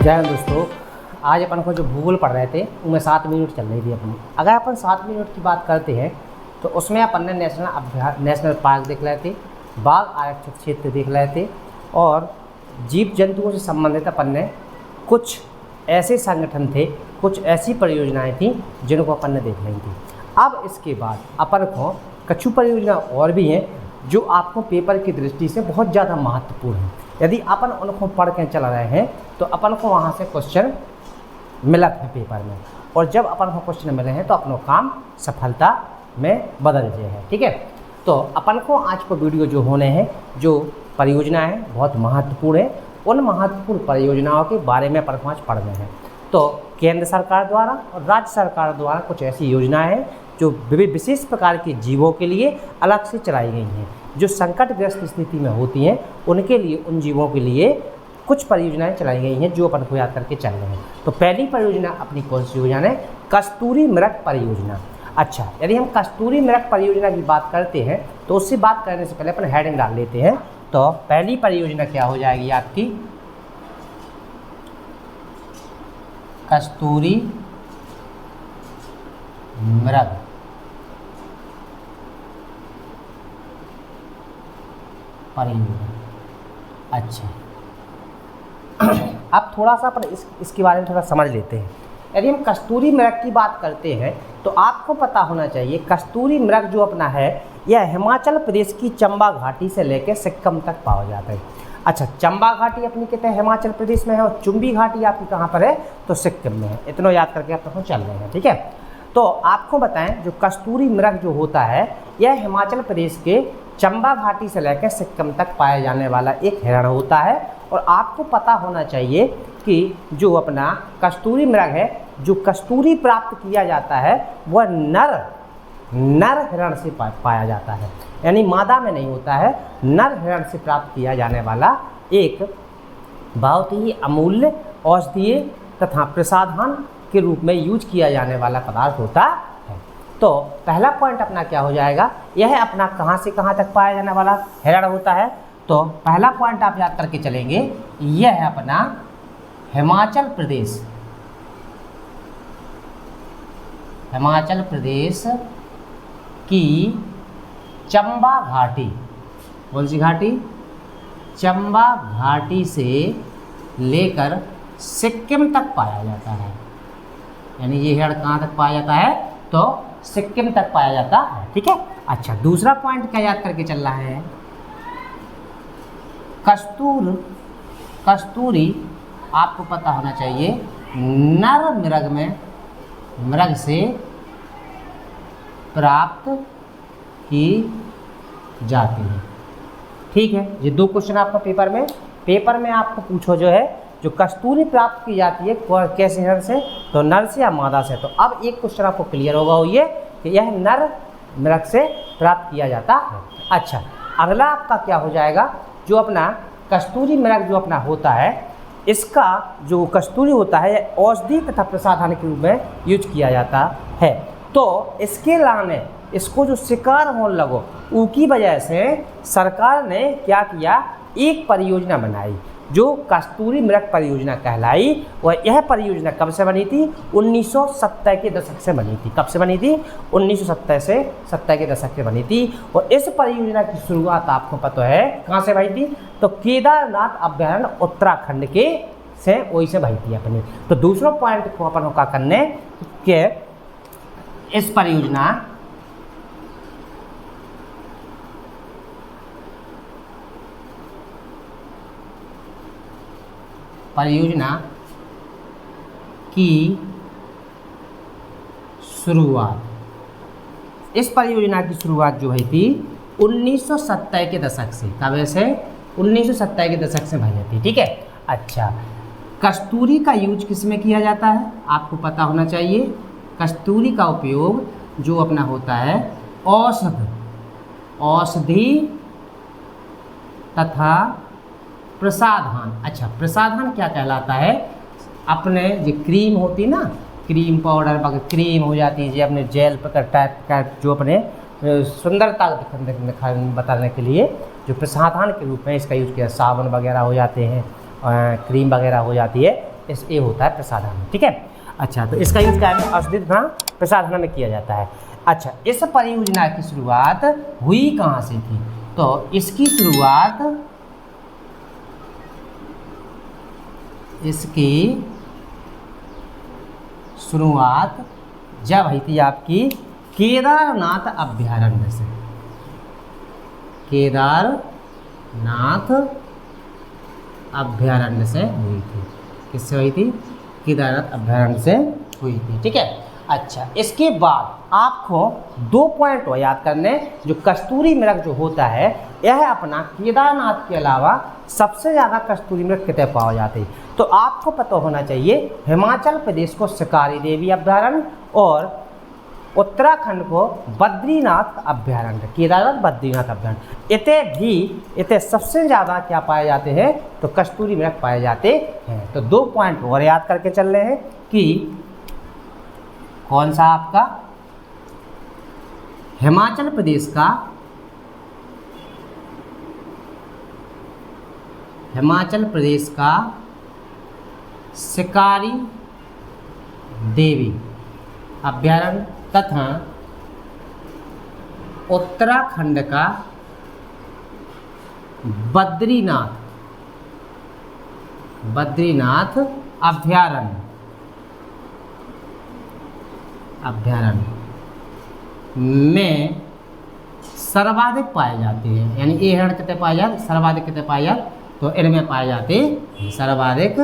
जय हिंद दोस्तों। आज अपन को जो भूगोल पढ़ रहे थे उनमें 7 मिनट चल रही थी अपनी। अगर अपन 7 मिनट की बात करते हैं तो उसमें अपन ने नेशनल पार्क देख रहे थे, बाघ आरक्षित क्षेत्र देख रहे थे और जीव जंतुओं से संबंधित अपन ने कुछ ऐसे संगठन थे, कुछ ऐसी परियोजनाएं थी जिनको अपन ने देख ली थी। अब इसके बाद अपन को कछु परियोजना और भी हैं जो आपको पेपर की दृष्टि से बहुत ज़्यादा महत्वपूर्ण है। यदि अपन उनको पढ़ के चल रहे हैं तो अपन को वहाँ से क्वेश्चन मिलत है पेपर में, और जब अपन को क्वेश्चन मिले हैं तो अपना काम सफलता में बदल जाए है। ठीक है, तो अपन को आज को वीडियो जो होने हैं, जो परियोजना है बहुत महत्वपूर्ण है, उन महत्वपूर्ण परियोजनाओं के बारे में अपन को आज पढ़ने हैं। तो केंद्र सरकार द्वारा और राज्य सरकार द्वारा कुछ ऐसी योजनाएं हैं जो विशेष प्रकार के जीवों के लिए अलग से चलाई गई हैं, जो संकटग्रस्त स्थिति में होती हैं उनके लिए, उन जीवों के लिए कुछ परियोजनाएं चलाई गई हैं जो अपन को याद करके चल रहे हैं। तो पहली परियोजना अपनी कौन सी योजना है? कस्तूरी मृग परियोजना। अच्छा, यदि हम कस्तूरी मृग परियोजना की बात करते हैं तो उससे बात करने से पहले अपन हेडिंग डाल लेते हैं। तो पहली परियोजना क्या हो जाएगी आपकी? कस्तूरी मृग परियोजना। अच्छा, अब थोड़ा सा अपन इसके बारे में थोड़ा समझ लेते हैं। यदि हम कस्तूरी मृग की बात करते हैं तो आपको पता होना चाहिए कस्तूरी मृग जो अपना है यह हिमाचल प्रदेश की चंबा घाटी से लेकर सिक्किम तक पाया जाता है। अच्छा, चंबा घाटी अपनी कहते हैं हिमाचल प्रदेश में है और चुंबी घाटी आपकी कहाँ पर है? तो सिक्किम में है। इतना याद करके आप चल रहे हैं। ठीक है, तो आपको बताएं जो कस्तूरी मृग जो होता है यह हिमाचल प्रदेश के चंबा घाटी से लेकर सिक्किम तक पाया जाने वाला एक हिरण होता है। और आपको पता होना चाहिए कि जो अपना कस्तूरी मृग है, जो कस्तूरी प्राप्त किया जाता है वह नर हिरण से पाया जाता है, यानी मादा में नहीं होता है। नर हिरण से प्राप्त किया जाने वाला एक बहुत ही अमूल्य औषधीय तथा प्रसाधन के रूप में यूज किया जाने वाला पदार्थ होता है। तो पहला पॉइंट अपना क्या हो जाएगा? यह अपना कहाँ से कहाँ तक पाया जाने वाला हिरण होता है। तो पहला पॉइंट आप याद करके चलेंगे, यह है अपना हिमाचल प्रदेश की चंबा घाटी। कौन सी घाटी? चंबा घाटी से लेकर सिक्किम तक पाया जाता है, यानी ये हिरण कहाँ तक पाया जाता है? तो सिक्किम तक पाया जाता है। ठीक है। अच्छा, दूसरा पॉइंट क्या याद करके चल रहा है? कस्तूरी आपको पता होना चाहिए नर मृग से प्राप्त की जाती है। ठीक है, ये 2 क्वेश्चन आपको पेपर में आपको पूछो जो है, जो कस्तूरी प्राप्त की जाती है कैसे हिरण से? तो नर से या मादा से। तो अब एक क्वेश्चन आपको क्लियर होगा, वो ये कि यह नर मृग से प्राप्त किया जाता है। अच्छा, अगला आपका क्या हो जाएगा? जो अपना कस्तूरी मृग जो अपना होता है, इसका जो कस्तूरी होता है औषधि तथा प्रसाधन के रूप में यूज किया जाता है। तो इसके लाने इसको जो शिकार होने लगो उसकी वजह से सरकार ने क्या किया? एक परियोजना बनाई जो कस्तूरी मृग परियोजना कहलाई। और यह परियोजना कब से बनी थी? 1970 के दशक से बनी थी। कब से बनी थी? 1970 के दशक से बनी थी। और इस परियोजना की शुरुआत आपको पता है कहाँ से भाई थी? तो केदारनाथ अभ्यारण्य उत्तराखंड के से वही से भाई थी अपनी। तो दूसरा पॉइंट को अपन क्या करने के इस परियोजना की शुरुआत, इस परियोजना की शुरुआत जो हुई थी 1970 के दशक से। कब से? 1970 के दशक से भाई थी। ठीक है। अच्छा, कस्तूरी का यूज किस में किया जाता है? आपको पता होना चाहिए कस्तूरी का उपयोग जो अपना होता है औषधि तथा प्रसाधन। अच्छा, प्रसाधन क्या कहलाता है? अपने जो क्रीम होती ना, क्रीम पाउडर वगैरह क्रीम हो जाती है, जो अपने जेल टाइप का जो अपने सुंदरता बताने के लिए जो प्रसाधन के रूप में इसका यूज़ किया, साबुन वगैरह हो जाते हैं, क्रीम वगैरह हो जाती है, इस ए होता है प्रसाधन, ठीक है। अच्छा, तो इसका यूज क्या है, औषधि तथा प्रसाधन में किया जाता है। अच्छा, इस परियोजना की शुरुआत हुई कहाँ से थी, तो इसकी शुरुआत जब हुई थी आपकी केदारनाथ अभ्यारण्य से। केदारनाथ अभ्यारण्य से हुई थी। किससे हुई थी, केदारनाथ अभ्यारण्य से हुई थी, ठीक है। अच्छा, इसके बाद आपको 2 पॉइंट हो याद करने। जो कस्तूरी मृग जो होता है, यह अपना केदारनाथ के अलावा सबसे ज़्यादा कस्तूरी मृग कितने पाए जाते हैं, तो आपको पता होना चाहिए हिमाचल प्रदेश को शिकारी देवी अभ्यारण्य और उत्तराखंड को बद्रीनाथ अभ्यारण्य, केदारनाथ बद्रीनाथ अभ्यारण्य। इतने सबसे ज़्यादा क्या पाए जाते हैं, तो कस्तूरी मृग पाए जाते हैं। तो 2 पॉइंट और याद करके चल रहे हैं कि कौन सा आपका हिमाचल प्रदेश का शिकारी देवी अभ्यारण्य तथा उत्तराखंड का बद्रीनाथ अभ्यारण्य में सर्वाधिक पाए जाते हैं। यानी ये हिरण कितने पाए जाते, सर्वाधिक कितने पाए जाते, तो इनमें पाए जाते सर्वाधिक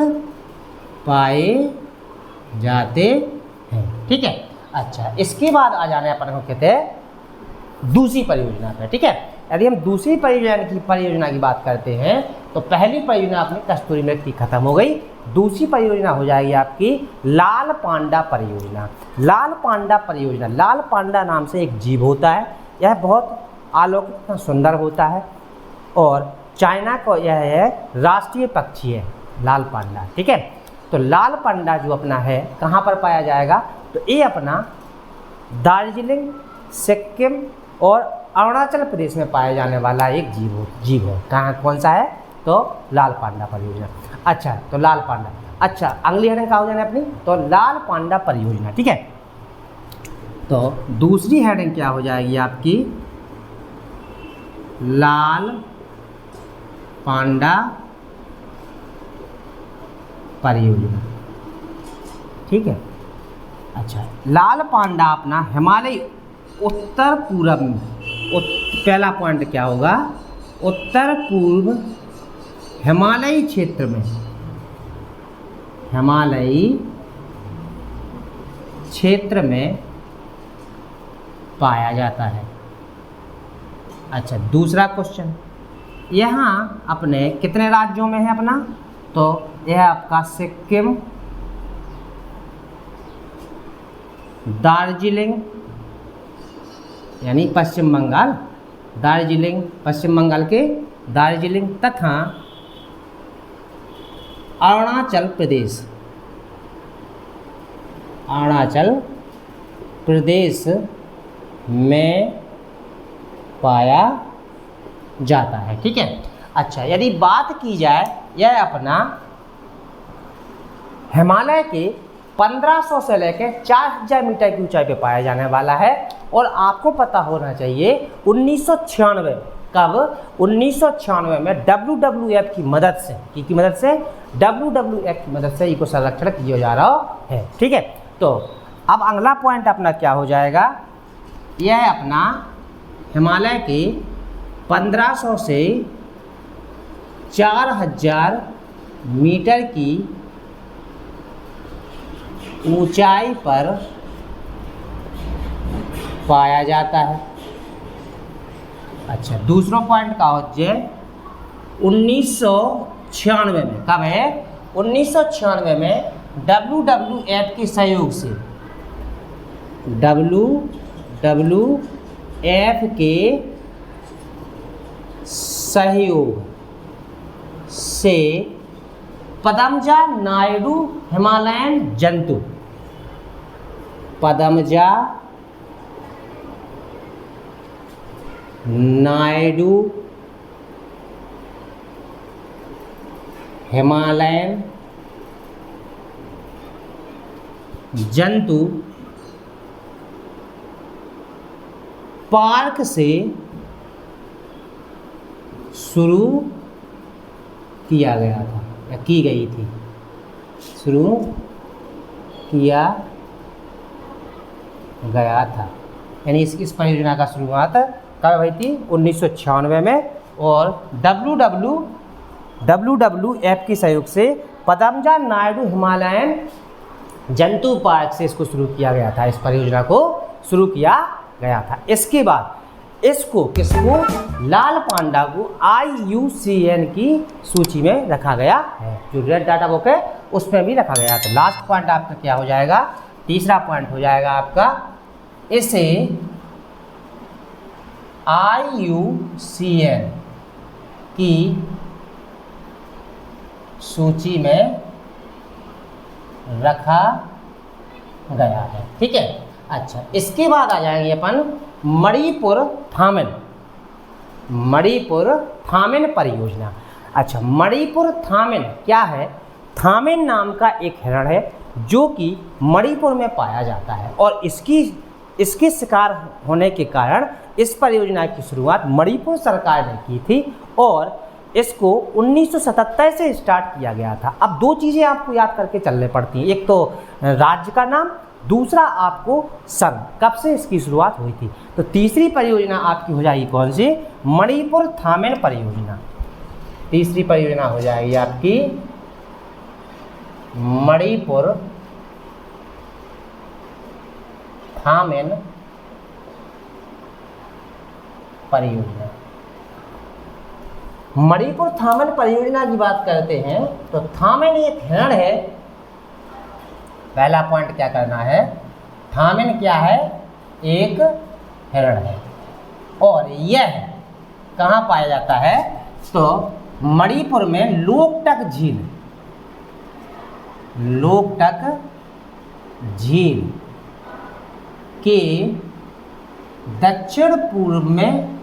पाए जाते हैं, ठीक है। अच्छा, इसके बाद आ जाने अपन को कहते हैं दूसरी परियोजना पे, ठीक है। यदि हम दूसरी परियोजना की बात करते हैं, तो पहली परियोजना अपनी कस्तूरी मृग की खत्म हो गई। दूसरी परियोजना हो जाएगी आपकी लाल पांडा परियोजना। लाल पांडा नाम से एक जीव होता है। यह बहुत अलौकिक सुंदर होता है और चाइना को यह है राष्ट्रीय पक्षी है लाल पांडा, ठीक है। तो लाल पांडा जो अपना है कहाँ पर पाया जाएगा, तो ये अपना दार्जिलिंग, सिक्किम और अरुणाचल प्रदेश में पाया जाने वाला एक जीव है। कहाँ, कौन सा है, तो लाल पांडा परियोजना। अच्छा, तो लाल पांडा। अच्छा, अगली हेडिंग क्या हो जाने अपनी, तो लाल पांडा परियोजना, ठीक है। तो दूसरी हेडिंग क्या हो जाएगी आपकी, लाल पांडा परियोजना, ठीक है। अच्छा, लाल पांडा अपना हिमालय उत्तर पूर्व में, पहला पॉइंट क्या होगा, उत्तर पूर्व हिमालयी क्षेत्र में पाया जाता है। अच्छा, दूसरा क्वेश्चन, यहाँ अपने कितने राज्यों में है अपना, तो यह आपका सिक्किम, दार्जिलिंग यानी पश्चिम बंगाल, पश्चिम बंगाल के दार्जिलिंग तथा अरुणाचल प्रदेश में पाया जाता है, ठीक है। अच्छा, यदि बात की जाए, यह अपना हिमालय के 1500 से लेकर 4000 मीटर की ऊंचाई पे पाया जाने वाला है। और आपको पता होना चाहिए 1996 कब, 1996 में WWF की मदद से इको संरक्षण किया जा रहा है, ठीक है। तो अब अगला पॉइंट अपना क्या हो जाएगा, यह अपना हिमालय के 1500 से 4000 मीटर की ऊंचाई पर पाया जाता है। अच्छा, दूसरा पॉइंट का हो जाए 1996 में, कब है, 1996 में WWF के सहयोग से, WWF के सहयोग से पदमजा नायडू हिमालयन जंतु, पदमजा नायडू हिमालयन जंतु पार्क से शुरू किया गया था या की गई थी, शुरू किया गया था। यानी इस परियोजना का शुरुआत कब हुई थी? 1996 में। और WWF के सहयोग से पद्मजा नायडू हिमालयन जंतु पार्क से इसको शुरू किया गया था, इस परियोजना को शुरू किया गया था। इसके बाद इसको किसको? लाल पांडा को IUCN की सूची में रखा गया है, जो रेड डाटा बुक है उसमें भी रखा गया है। तो लास्ट पॉइंट आपका क्या हो जाएगा? तीसरा पॉइंट हो जाएगा आपका, इसे IUCN की सूची में रखा गया है। ठीक है। अच्छा, इसके बाद आ जाएंगे अपन मणिपुर थामेन परियोजना। अच्छा, मणिपुर थामेन क्या है? थामेन नाम का एक हिरण है जो कि मणिपुर में पाया जाता है और इसके शिकार होने के कारण इस परियोजना की शुरुआत मणिपुर सरकार ने की थी और इसको 1977 से स्टार्ट किया गया था। अब दो चीज़ें आपको याद करके चलने पड़ती हैं, एक तो राज्य का नाम, दूसरा आपको सन, कब से इसकी शुरुआत हुई थी। तो तीसरी परियोजना आपकी हो जाएगी कौन सी? मणिपुर थामेन परियोजना। तीसरी परियोजना हो जाएगी आपकी मणिपुर थामेन परियोजना। मणिपुर थामेन परियोजना की बात करते हैं तो थामेन एक हिरण है। पहला पॉइंट क्या करना है? थामेन क्या है? एक हिरण है और यह कहाँ पाया जाता है? तो मणिपुर में लोकटक झील के दक्षिण पूर्व में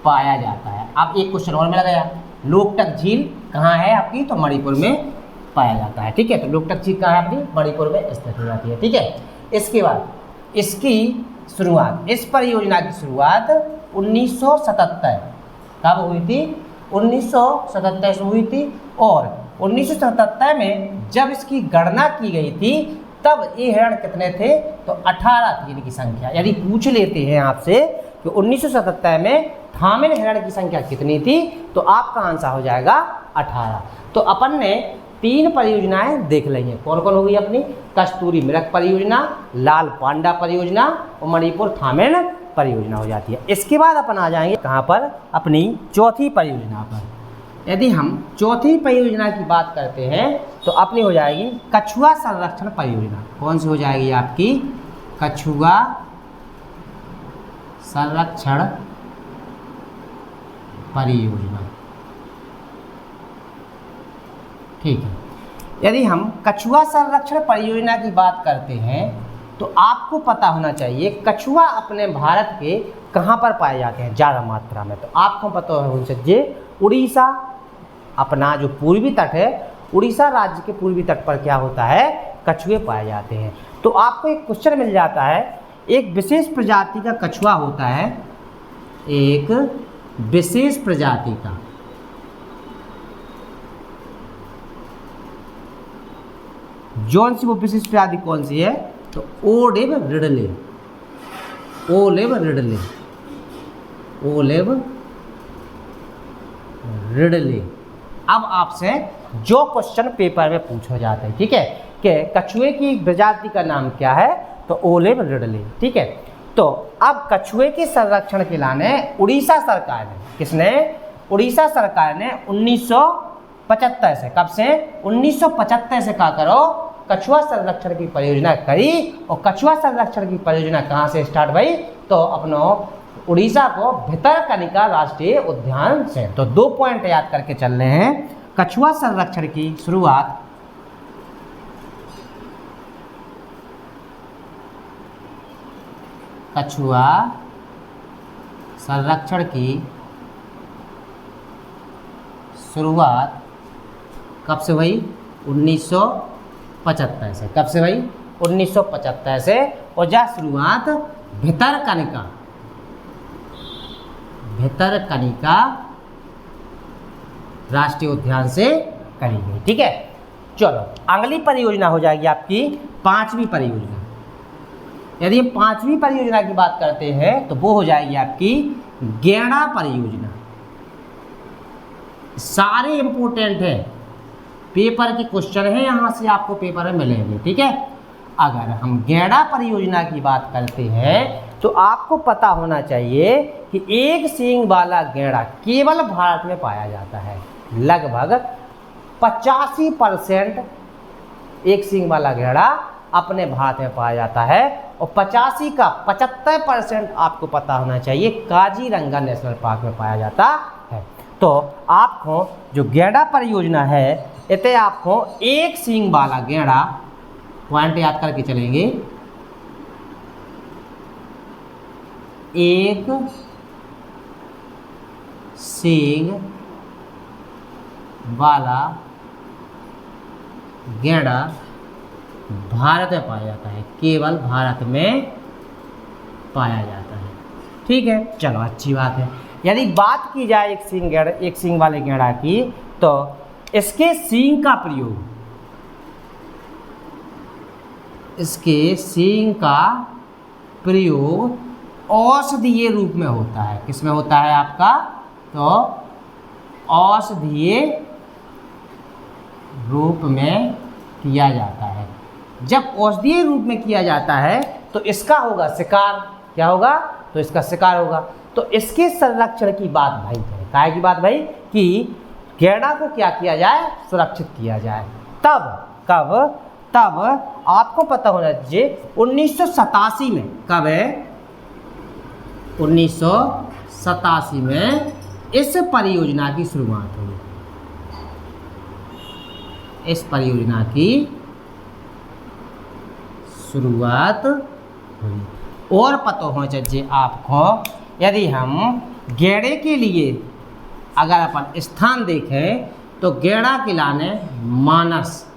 पाया जाता है। अब एक क्वेश्चन और मिल गया, लोकटक झील कहाँ है आपकी? तो मणिपुर में पाया जाता है। ठीक है। तो लोकटक झील कहाँ है आपकी? मणिपुर में स्थित हो जाती है। ठीक है। इसके बाद इसकी शुरुआत, इस परियोजना की शुरुआत 1977 कब हुई थी? 1977 में हुई थी और 1977 में जब इसकी गणना की गई थी तब ये हिरण कितने थे? तो 18 थी इनकी संख्या। यदि पूछ लेते हैं आपसे कि 1977 में थामेन हिरण की संख्या कितनी थी तो आपका आंसर हो जाएगा 18। तो अपन ने 3 परियोजनाएं देख ली हैं। कौन कौन होगी अपनी? कस्तूरी मृग परियोजना, लाल पांडा परियोजना और मणिपुर थामेन परियोजना हो जाती है। इसके बाद अपन आ जाएंगे कहाँ पर? अपनी चौथी परियोजना पर। यदि हम चौथी परियोजना की बात करते हैं तो अपनी हो जाएगी कछुआ संरक्षण परियोजना। कौन सी हो जाएगी आपकी? कछुआ संरक्षण परियोजना। ठीक है। यदि हम कछुआ संरक्षण परियोजना की बात करते हैं तो आपको पता होना चाहिए कछुआ अपने भारत के कहाँ पर पाए जाते हैं ज़्यादा मात्रा में। तो आपको पता होना चाहिए उड़ीसा, अपना जो पूर्वी तट है, उड़ीसा राज्य के पूर्वी तट पर क्या होता है? कछुए पाए जाते हैं। तो आपको एक क्वेश्चन मिल जाता है, एक विशेष प्रजाति का कछुआ होता है, एक विशेष प्रजाति का जौन सी वो विशेष प्रजाति कौन सी है? तो olive Ridley. Olive Ridley, olive Ridley. अब आपसे जो क्वेश्चन पेपर में पूछा जाता है, ठीक है, कि कछुए की प्रजाति का नाम क्या है? तो ओलिव रिडले। ठीक है। तो अब कछुए के संरक्षण के लिए उड़ीसा सरकार ने, किसने? उड़ीसा सरकार ने 1975 से, कब से? 1975 से क्या करो? कछुआ संरक्षण की परियोजना करी। और कछुआ संरक्षण की परियोजना कहाँ से स्टार्ट भाई? तो अपनो उड़ीसा को भितरकनिका राष्ट्रीय उद्यान से। तो 2 पॉइंट याद करके चल रहे हैं। कछुआ संरक्षण की शुरुआत कछुआ संरक्षण की शुरुआत कब से हुई? 1975 से। कब से हुई? 1975 से, और जा शुरुआत भितरकनिका राष्ट्रीय उद्यान से करी गई। ठीक है, चलो अगली परियोजना हो जाएगी आपकी 5वीं परियोजना। यदि हम 5वीं परियोजना की बात करते हैं तो वो हो जाएगी आपकी गैंडा परियोजना। सारे इंपोर्टेंट है, पेपर के क्वेश्चन है, यहाँ से आपको पेपर में मिलेंगे। ठीक है, अगर हम गैंडा परियोजना की बात करते हैं तो आपको पता होना चाहिए कि एक सींग वाला गैंडा केवल भारत में पाया जाता है। लगभग 85% एक सींग वाला गैंडा अपने भारत में पाया जाता है, और 85 का 75% आपको पता होना चाहिए काजीरंगा नेशनल पार्क में पाया जाता है। तो आपको जो गैंडा परियोजना है इतने आपको एक सींग वाला गैंडा पॉइंट याद करके चलेंगे। एक सींग वाला गैंडा भारत में पाया जाता है, केवल भारत में पाया जाता है। ठीक है, चलो अच्छी बात है। यदि बात की जाए एक सींग वाले गैंडा की, तो इसके सींग का प्रयोग औषधीय रूप में होता है। किस में होता है आपका? तो औषधीय रूप में किया जाता है। जब औषधीय रूप में किया जाता है तो इसका होगा शिकार। क्या होगा? तो इसका शिकार होगा। तो इसके संरक्षण की बात भाई है। काय की बात भाई? कि गैंडा को क्या किया जाए? सुरक्षित किया जाए। तब आपको पता होना चाहिए 1987 में, कब है? 1987 में इस परियोजना की शुरुआत हुई। इस परियोजना की शुरुआत हुई। और पता होना चाहिए आपको, यदि हम गैंडे के लिए अगर अपन स्थान देखें तो गैंडा किलाने मानस।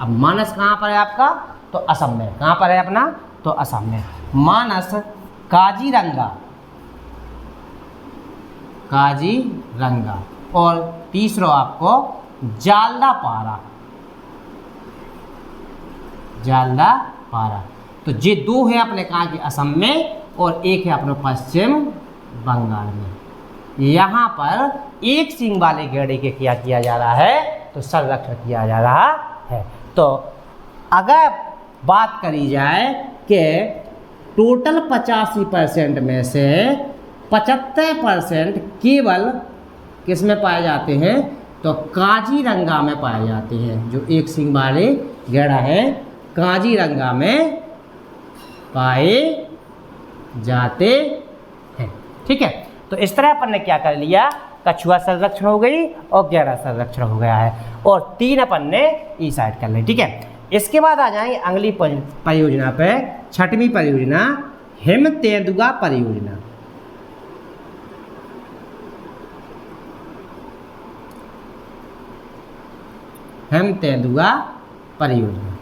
अब मानस कहाँ पर है आपका? तो असम में। कहाँ पर है अपना? तो असम में। मानस, काजीरंगा और तीसरा आपको जालदापारा। तो ये दो है अपने कहाँ के? असम में, और एक है अपने पश्चिम बंगाल में। यहाँ पर एक सींग वाले गैंडे के क्या किया जा रहा है? तो संरक्षण किया जा रहा है। तो अगर बात करी जाए कि टोटल 85% में से 75% केवल किस में पाए जाते हैं? तो काजीरंगा में पाए जाते हैं। जो एक सींग वाले गैंडा है काजीरंगा में पाए जाते हैं। ठीक है, तो इस तरह अपन ने क्या कर लिया? कछुआ संरक्षण हो गई और गैंडा संरक्षण हो गया है, और 3 अपन ने ई साइड कर ली। ठीक है, इसके बाद आ जाएंगे अगली परियोजना पे, 6वीं परियोजना हेमतेंदुआ परियोजना। हेमतेंदुआ परियोजना।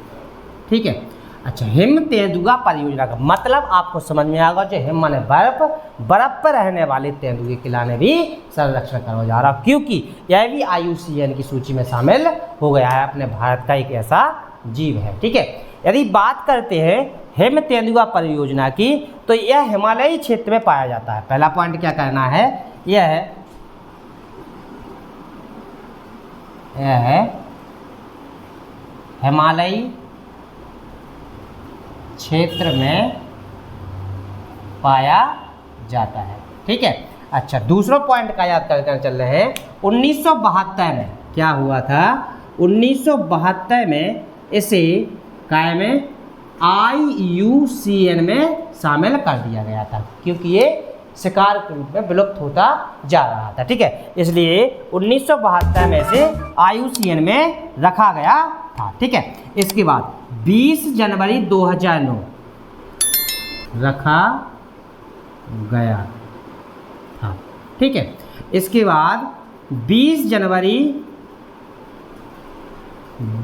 ठीक है, अच्छा, हेमतेंदुआ परियोजना का मतलब आपको समझ में आएगा। जो हिम माने बर्फ पर रहने वाले तेंदुए किलाने भी संरक्षण करवा जा रहा, क्योंकि यह भी IUCN की सूची में शामिल हो गया है। अपने भारत का एक ऐसा जीव है। ठीक है, यदि बात करते हैं हेमतेंदुआ परियोजना की, तो यह हिमालयी क्षेत्र में पाया जाता है। पहला पॉइंट क्या करना है? यह है हिमालयी क्षेत्र में पाया जाता है। ठीक है, अच्छा, दूसरा पॉइंट का याद करके चल रहे हैं। 1972 में क्या हुआ था? 1972 में इसे काय में IUCN में शामिल कर दिया गया था, क्योंकि ये शिकार के रूप में विलुप्त होता जा रहा था। ठीक है, इसलिए 1972 में से IUCN में रखा गया था। ठीक है, इसके बाद 20 जनवरी 2009 रखा गया था। ठीक है, इसके बाद 20 जनवरी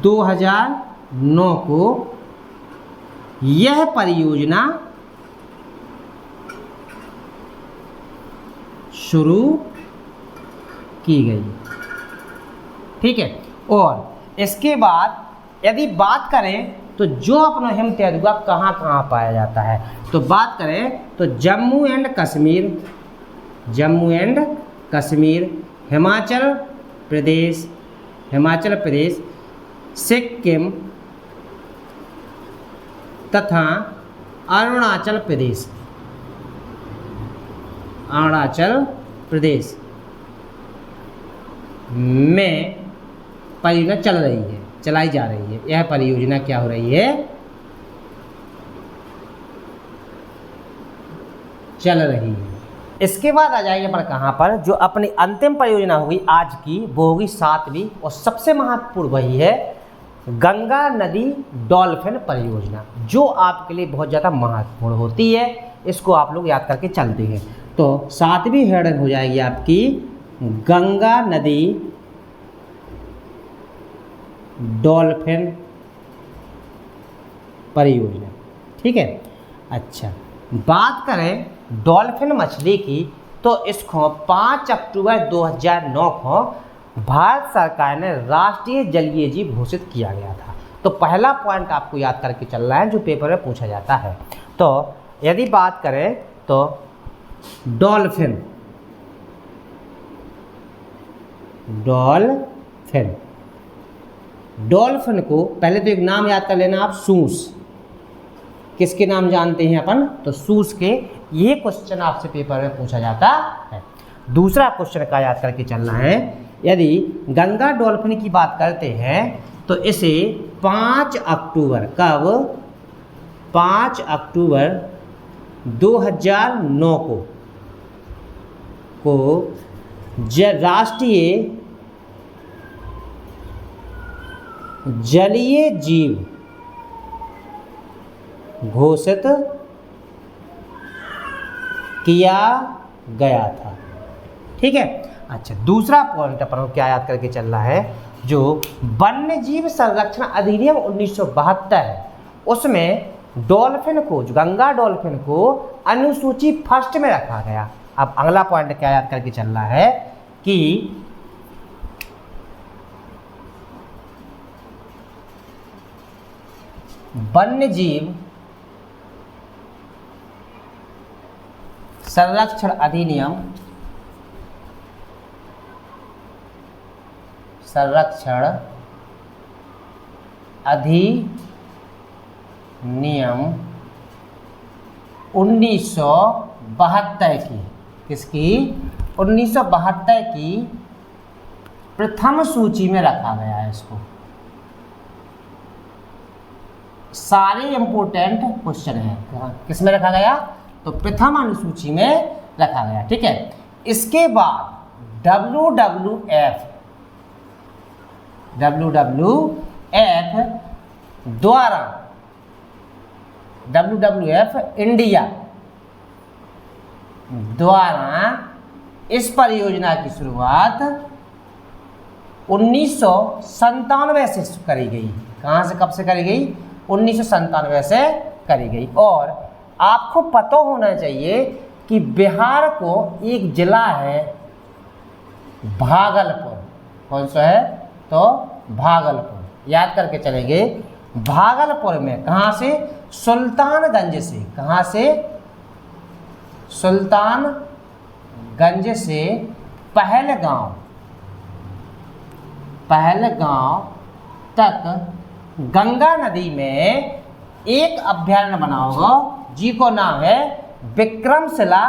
2009 को यह परियोजना शुरू की गई। ठीक है, और इसके बाद यदि बात करें तो जो अपना हिम तेंदुआ कहाँ कहाँ पाया जाता है, तो बात करें तो जम्मू एंड कश्मीर, हिमाचल प्रदेश, सिक्किम तथा अरुणाचल प्रदेश में परियोजना चलाई जा रही है। यह परियोजना क्या हो रही है, चल रही है। इसके बाद आ जाएंगे अपन कहाँ पर, जो अपनी अंतिम परियोजना होगी आज की, वो होगी 7वीं और सबसे महत्वपूर्ण वही है गंगा नदी डॉल्फिन परियोजना, जो आपके लिए बहुत ज़्यादा महत्वपूर्ण होती है। इसको आप लोग याद करके चलते हैं। तो 7वीं हेडिंग हो जाएगी आपकी गंगा नदी डॉल्फिन परियोजना। ठीक है, अच्छा बात करें डॉल्फिन मछली की, तो इसको 5 अक्टूबर 2009 को भारत सरकार ने राष्ट्रीय जलीय जीव घोषित किया गया था। तो पहला पॉइंट आपको याद करके चलना है जो पेपर में पूछा जाता है। तो यदि बात करें तो डॉल्फिन को पहले तो एक नाम याद कर लेना आप, सूस। किसके नाम जानते हैं अपन, तो सूस के। ये क्वेश्चन आपसे पेपर में पूछा जाता है। दूसरा क्वेश्चन का याद करके चलना है, यदि गंगा डॉल्फिन की बात करते हैं तो इसे 5 अक्टूबर, कब, 5 अक्टूबर 2009 को राष्ट्रीय जलीय जीव घोषित किया गया था। ठीक है, अच्छा दूसरा पॉइंट अपन को क्या याद करके चल रहा है, जो वन्य जीव संरक्षण अधिनियम 1972 है, उसमें डॉल्फिन को, जो गंगा डॉल्फिन को अनुसूची फर्स्ट में रखा गया। अब अगला पॉइंट क्या याद करके चल रहा है कि वन्य जीव संरक्षण अधिनियम अधिनियम 1972 की, किसकी, 1972 की प्रथम सूची में रखा गया है। इसको सारे इंपोर्टेंट क्वेश्चन हैं, किस में रखा गया, तो प्रथम अनुसूची में रखा गया। ठीक है, इसके बाद WWF द्वारा, WWF इंडिया द्वारा इस परियोजना की शुरुआत 1997 से करी गई। कहाँ से, कब से करी गई, 1997 से करी गई। और आपको पता होना चाहिए कि बिहार को एक जिला है भागलपुर, कौन सा है, तो भागलपुर, याद करके चलेंगे। भागलपुर में कहाँ से, सुल्तानगंज से, कहाँ से, सुल्तानगंज से पहलगांव तक गंगा नदी में एक अभयारण्य बना होगा, जी को नाम है विक्रमशिला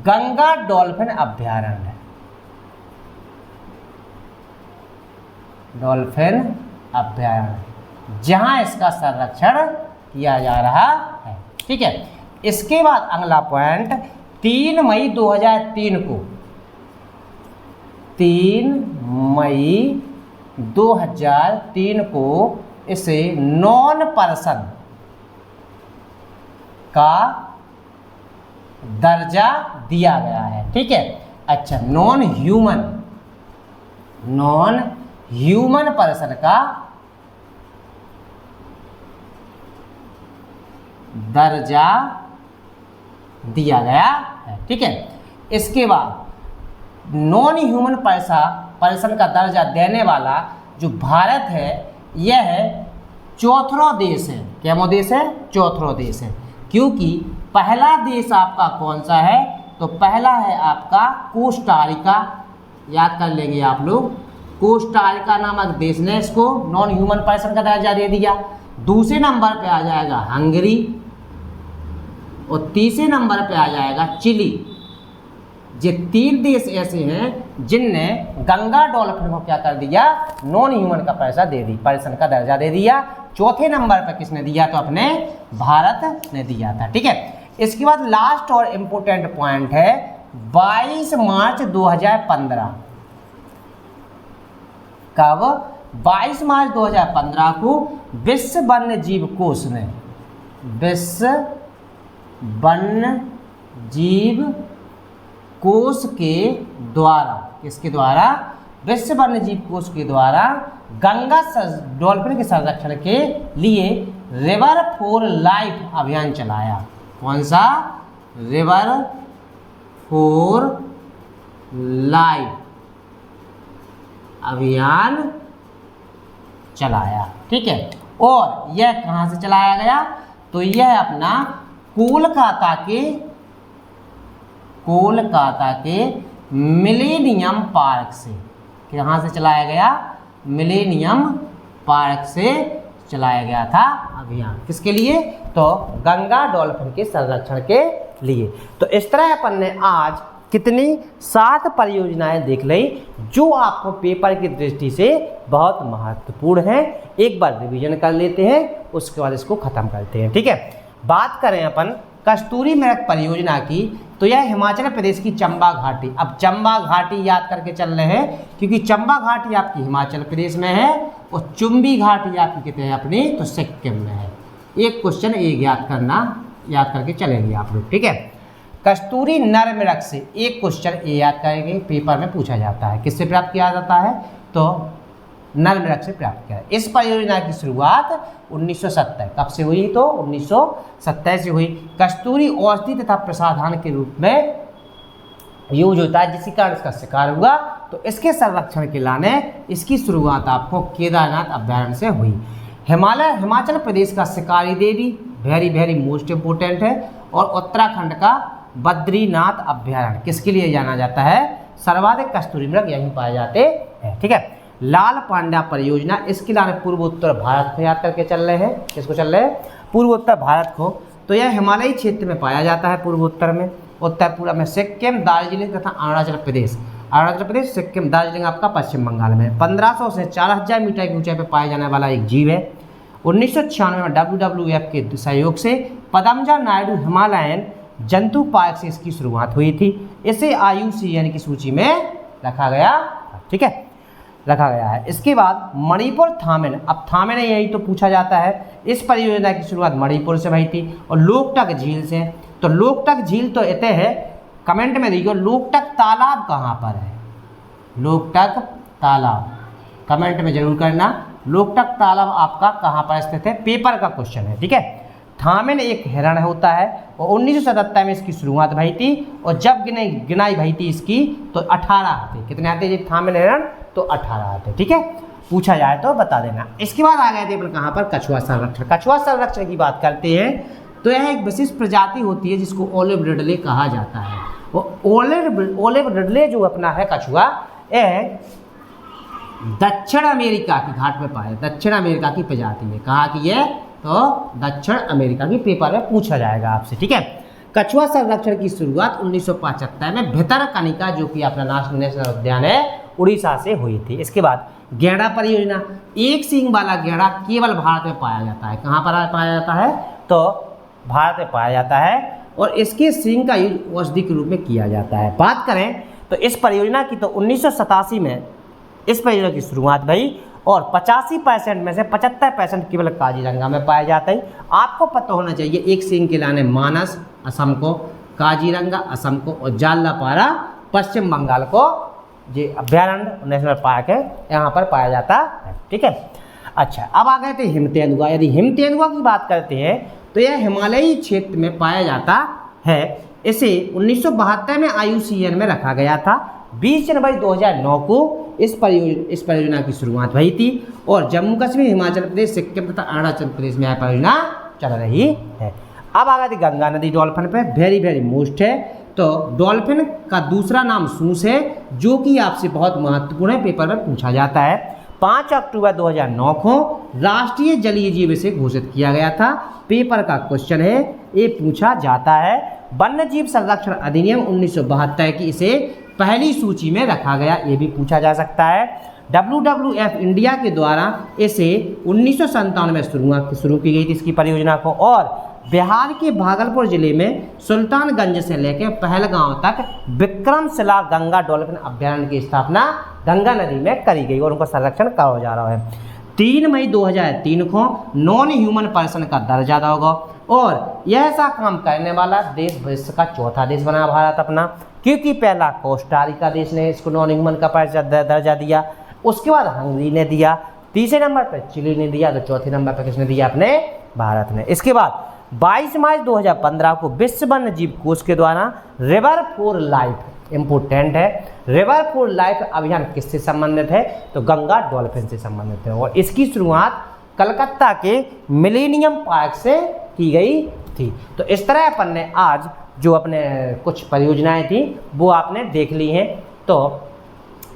गंगा डॉल्फिन अभयारण्य। जहां इसका संरक्षण किया जा रहा है। ठीक है, इसके बाद अगला पॉइंट 3 मई 2003 को, 3 मई 2003 को इसे नॉन पर्सन का दर्जा दिया गया है। ठीक है, अच्छा नॉन ह्यूमन पर्सन का दर्जा दिया गया है। ठीक है, इसके बाद नॉन ह्यूमन पर्सन का दर्जा देने वाला जो भारत है यह चौथा देश है। क्या देश है? चौथा देश है। क्योंकि पहला देश आपका कौन सा है? तो पहला है आपका कोस्टारिका। याद कर लेंगे आप लोग, कोस्टारिका नामक देश ने इसको नॉन ह्यूमन पर्सन का दर्जा दे दिया। दूसरे नंबर पे आ जाएगा हंगरी और तीसरे नंबर पे आ जाएगा चिली। ये 3 देश ऐसे हैं जिनने गंगा डॉल्फिन को क्या कर दिया? नॉन ह्यूमन का पर्सन का दर्जा दे दिया। चौथे नंबर पर किसने दिया? तो अपने भारत ने दिया था। ठीक है, इसके बाद लास्ट और इम्पोर्टेंट पॉइंट है 22 मार्च 2015। कब? 22 मार्च 2015 को विश्व वन्य जीव कोष ने, विश्व वन्य जीव कोष के द्वारा, किसके द्वारा? विश्व वन्य जीव कोष के द्वारा गंगा डॉल्फिन के संरक्षण के लिए रिवर फॉर लाइफ अभियान चलाया। कौन सा? रिवर फॉर लाइफ अभियान चलाया। ठीक है, और यह कहाँ से चलाया गया? तो यह अपना कोलकाता के मिलेनियम पार्क से, कहाँ से चलाया गया? मिलेनियम पार्क से चलाया गया था अभियान। किसके लिए? तो गंगा डॉल्फिन के संरक्षण के लिए। तो इस तरह अपन ने आज कितनी 7 परियोजनाएं देख ली जो आपको पेपर की दृष्टि से बहुत महत्वपूर्ण है। एक बार रिवीजन कर लेते हैं, उसके बाद इसको खत्म करते हैं। ठीक है, बात करें अपन कस्तूरी मृग परियोजना की, तो यह हिमाचल प्रदेश की चंबा घाटी। अब चंबा घाटी याद करके चल रहे हैं क्योंकि चंबा घाटी आपकी हिमाचल प्रदेश में है और चुंबी घाटी आपकी कितने है अपनी? तो सिक्किम में है। एक क्वेश्चन एक याद करके चलेंगे आप लोग। ठीक है, कस्तूरी नर मृग से एक क्वेश्चन ये याद करेंगे, पेपर में पूछा जाता है। किससे प्राप्त किया जाता है? तो नर मृग से प्राप्त किया। इस परियोजना की शुरुआत 1970 कब से हुई? तो 1970 से हुई। कस्तूरी औषधि तथा प्रसाधन के रूप में यूज होता है, जिसके कारण इसका शिकार हुआ। तो इसके संरक्षण के लाने इसकी शुरुआत आपको केदारनाथ अभ्यारण्य से हुई। हिमाचल प्रदेश का शिकारी देवी वेरी मोस्ट इम्पोर्टेंट है। और उत्तराखंड का बद्रीनाथ अभ्यारण्य किसके लिए जाना जाता है? सर्वाधिक कस्तूरी मृग यहीं पाए जाते हैं। ठीक है, लाल पांड्या परियोजना, इसके लाने पूर्वोत्तर भारत को याद करके चल रहे हैं। किसको चल रहे हैं? पूर्वोत्तर भारत को। तो यह हिमालयी क्षेत्र में पाया जाता है, पूर्वोत्तर में, उत्तर पूर्व में सिक्किम, दार्जिलिंग तथा अरुणाचल प्रदेश, सिक्किम, दार्जिलिंग आपका पश्चिम बंगाल में। 1500 से 4000 मीटर की ऊंचाई पर पाया जाने वाला एक जीव है। 1996 में WWF के सहयोग से पदमजा नायडू हिमालयन जंतु पार्क से इसकी शुरुआत हुई थी। इसे IUCN की सूची में रखा गया। ठीक है, रखा गया है। इसके बाद मणिपुर थामिन। अब थामिन यही तो पूछा जाता है। इस परियोजना की शुरुआत मणिपुर से हुई थी और लोकटक झील से। तो लोकटक झील तो इतने है, कमेंट में देखिए लोकटक तालाब कहाँ पर है? लोकटक तालाब कमेंट में जरूर करना। लोकटक तालाब आपका कहाँ पर स्थित है? पेपर का क्वेश्चन है। ठीक है, थामिन एक हिरण होता है और 1977 में इसकी शुरुआत भई थी और जब गिनाई भई थी इसकी तो 18 आते। कितने आते जी थामिन हिरण? तो 18 आते। ठीक है, पूछा जाए तो बता देना। इसके बाद आ गए थे अपन कहाँ पर? कछुआ संरक्षण। कछुआ संरक्षण की बात करते हैं तो यह एक विशिष्ट प्रजाति होती है जिसको ओलिव रिडले कहा जाता है। वो ओलिव रिडले जो अपना है कछुआ, यह दक्षिण अमेरिका की घाट में पाया, दक्षिण अमेरिका की प्रजाति है। कहा कि यह तो दक्षिण अमेरिका की, पेपर में पूछा जाएगा आपसे। ठीक है, कछुआ संरक्षण की शुरुआत 1975 में भितरकनिका जो कि अपना नेशनल उद्यान है उड़ीसा से हुई थी। इसके बाद गैंडा परियोजना। एक सींग वाला गैंडा केवल भारत में पाया जाता है। कहाँ पर पाया जाता है? तो भारत में पाया जाता है और इसके सींग का यूज औषधि के रूप में किया जाता है। बात करें तो इस परियोजना की तो 1987 में इस परियोजना की शुरुआत भई और 85% में से 75% केवल काजीरंगा में पाया जाता है। आपको पता होना चाहिए एक सींग के लाने मानस असम को, काजीरंगा असम को और जालदापारा पश्चिम बंगाल को जो अभ्यारण्य नेशनल पार्क है यहाँ पर पाया जाता है। ठीक है। अच्छा, अब आ गए थे हिम तेंदुआ। यदि हिम तेंदुआ की बात करते हैं तो यह हिमालयी क्षेत्र में पाया जाता है। इसे 1972 में IUCN में रखा गया था। 20 जनवरी 2009 को इस परियोजना की शुरुआत हुई थी और जम्मू कश्मीर, हिमाचल प्रदेश, सिक्किम तथा अरुणाचल प्रदेश में यह परियोजना चल रही है। अब आ गए थे गंगा नदी डॉल्फिन पे, वेरी वेरी मोस्ट है। तो डॉल्फिन का दूसरा नाम सूस है, जो कि आपसे बहुत महत्वपूर्ण है, पेपर में पूछा जाता है। 5 अक्टूबर 2009 को राष्ट्रीय जलीय जीव से घोषित किया गया था। पेपर का क्वेश्चन है, ये पूछा जाता है। वन्य जीव संरक्षण अधिनियम 1972 की इसे पहली सूची में रखा गया, ये भी पूछा जा सकता है। WWF इंडिया के द्वारा इसे 1997 में शुरू की गई थी इसकी परियोजना को, और बिहार के भागलपुर जिले में सुल्तानगंज से लेकर पहलगांव तक विक्रमशिला गंगा डॉल्फिन अभ्यारण्य की स्थापना गंगा नदी में करी गई और उनका संरक्षण करा जा रहा है। 3 मई 2003 को नॉन ह्यूमन पर्सन का दर्जा दिया होगा और यह ऐसा काम करने वाला देश विश्व का चौथा देश बना भारत अपना, क्योंकि पहला कोस्टारिका देश ने इसको नॉन ह्यूमन का दर्जा दिया, उसके बाद हंगरी ने दिया, तीसरे नंबर पर चिली ने दिया, तो चौथे नंबर पर किसने दिया? अपने भारत ने। इसके बाद 22 मार्च 2015 को विश्व वन्य जीव कोष के द्वारा रिवर फॉर लाइफ, इम्पोर्टेंट है, रिवर फॉर लाइफ अभियान किससे संबंधित है? तो गंगा डॉल्फिन से संबंधित है और इसकी शुरुआत कलकत्ता के मिलेनियम पार्क से की गई थी। तो इस तरह अपन ने आज जो अपने कुछ परियोजनाएं थी वो आपने देख ली हैं। तो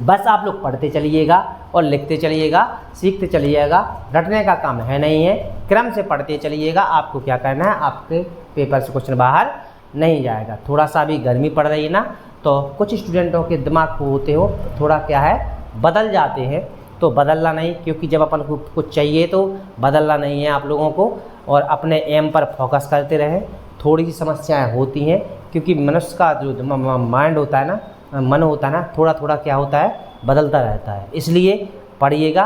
बस आप लोग पढ़ते चलिएगा और लिखते चलिएगा, सीखते चलिएगा, रटने का काम है नहीं है, क्रम से पढ़ते चलिएगा। आपको क्या करना है, आपके पेपर से क्वेश्चन बाहर नहीं जाएगा। थोड़ा सा भी गर्मी पड़ रही है ना, तो कुछ स्टूडेंटों के दिमाग को होते हो थोड़ा क्या है बदल जाते हैं, तो बदलना नहीं, क्योंकि जब अपन को कुछ चाहिए तो बदलना नहीं है आप लोगों को, और अपने एम पर फोकस करते रहें। थोड़ी सी समस्याएं होती हैं क्योंकि मनुष्य का जो माइंड होता है ना, मन होता है ना, थोड़ा थोड़ा क्या होता है बदलता रहता है, इसलिए पढ़िएगा,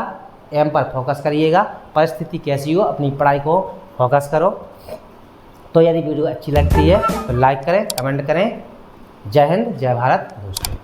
एम पर फोकस करिएगा। परिस्थिति कैसी हो अपनी पढ़ाई को फोकस करो। तो यदि वीडियो अच्छी लगती है तो लाइक करें, कमेंट करें। जय हिंद, जय भारत दोस्तों।